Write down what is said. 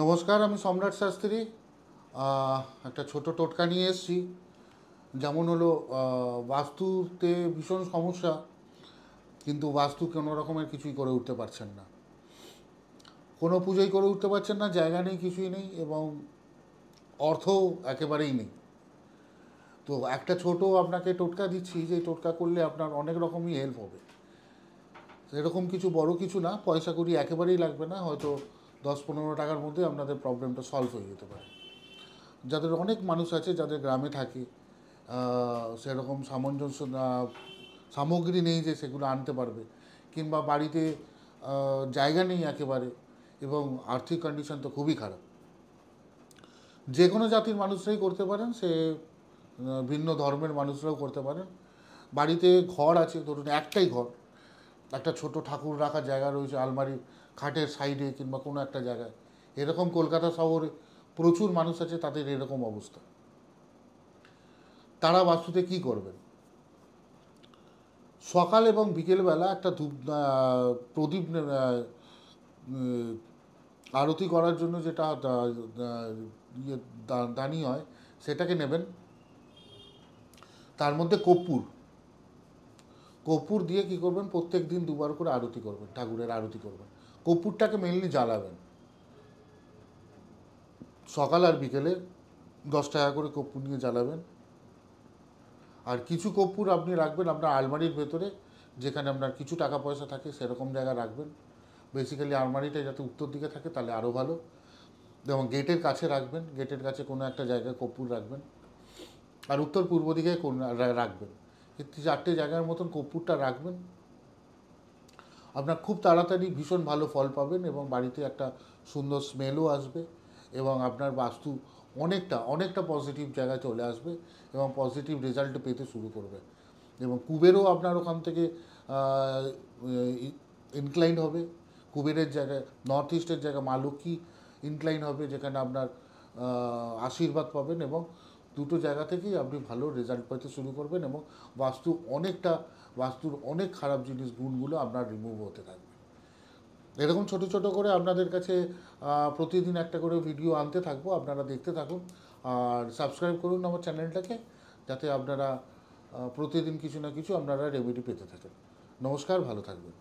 নমস্কার, আমি সম্রাট শাস্ত্রী। একটা ছোট টোটকা নিয়ে এসেছি। যেমন হলো, বাস্তুতে ভীষণ সমস্যা, কিন্তু বাস্তু কোনো রকমের কিছুই করে উঠতে পারছেন না, কোনো পুজোই করে উঠতে পারছেন না, জায়গা নেই, কিছুই নেই, এবং অর্থ একেবারেই নেই। তো একটা ছোট আপনাকে টোটকা দিচ্ছি, যে টোটকা করলে আপনার অনেক রকমই হেল্প হবে। এরকম কিছু বড় কিছু না, পয়সা কড়ি একেবারেই লাগবে না, হয়তো 10-15 টাকার মধ্যে আপনাদের প্রবলেমটা সলভ হয়ে যেতে পারে। যাদের অনেক মানুষ আছে যাদের গ্রামে থাকে, সেরকম সামঞ্জস্য সামগ্রী নেই যে সেগুলো আনতে পারবে, কিংবা বাড়িতে জায়গা নেই একেবারে, এবং আর্থিক কন্ডিশন তো খুবই খারাপ, যে কোনো জাতির মানুষরাই করতে পারেন, সে ভিন্ন ধর্মের মানুষরাও করতে পারেন। বাড়িতে ঘর আছে, ধরুন একটাই ঘর, একটা ছোট ঠাকুর রাখার জায়গা রয়েছে আলমারির খাটের সাইডে কিংবা কোনো একটা জায়গায়, এরকম কলকাতা শহরে প্রচুর মানুষ আছে, তাদের এরকম অবস্থা। তারা বাস্তুতে কি করবেন? সকাল এবং বিকেলবেলা একটা প্রদীপ আরতি করার জন্য যেটা দানি হয়, সেটাকে নেবেন। তার মধ্যে কর্পূর দিয়ে কি করবেন, প্রত্যেক দিন 2বার করে আরতি করবেন, ঠাকুরের আরতি করবেন। কর্পূরটাকে মেনলি জ্বালাবেন সকাল আর বিকেলে, 10 টাকা করে কর্পূর নিয়ে জ্বালাবেন। আর কিছু কর্পূর আপনি রাখবেন আপনার আলমারির ভেতরে, যেখানে আপনার কিছু টাকা পয়সা থাকে সেরকম জায়গা রাখবেন। বেসিক্যালি আলমারিটা যাতে উত্তর দিকে থাকে তাহলে আরও ভালো। এবং গেটের কাছে রাখবেন, গেটের কাছে কোনো একটা জায়গায় কর্পূর রাখবেন, আর উত্তর পূর্ব দিকে রাখবেন। এই 4টে জায়গার মতন কর্পূরটা রাখবেন। আপনার খুব তাড়াতাড়ি ভীষণ ভালো ফল পাবেন, এবং বাড়িতে একটা সুন্দর স্মেলও আসবে, এবং আপনার বাস্তু অনেকটা পজিটিভ জায়গায় চলে আসবে, এবং পজিটিভ রেজাল্ট পেতে শুরু করবে। এবং কুবেরও আপনার ওখান থেকে ইনক্লাইন হবে। কুবেরের জায়গায়, নর্থ ইস্টের জায়গায় মা লক্ষ্মী ইনক্লাইন হবে, যেখানে আপনার আশীর্বাদ পাবেন, এবং দুটো জায়গা থেকেই আপনি ভালো রেজাল্ট পেতে শুরু করবেন, এবং বাস্তুর অনেক খারাপ গুণগুলো আপনার রিমুভ হতে থাকবে। এরকম ছোট ছোট করে আপনাদের কাছে প্রতিদিন একটা করে ভিডিও আনতে থাকবো, আপনারা দেখতে থাকুন। আর সাবস্ক্রাইব করুন আমার চ্যানেলটাকে, যাতে আপনারা প্রতিদিন কিছু না কিছু আপনারা রেমেডি পেতে থাকেন। নমস্কার, ভালো থাকবেন।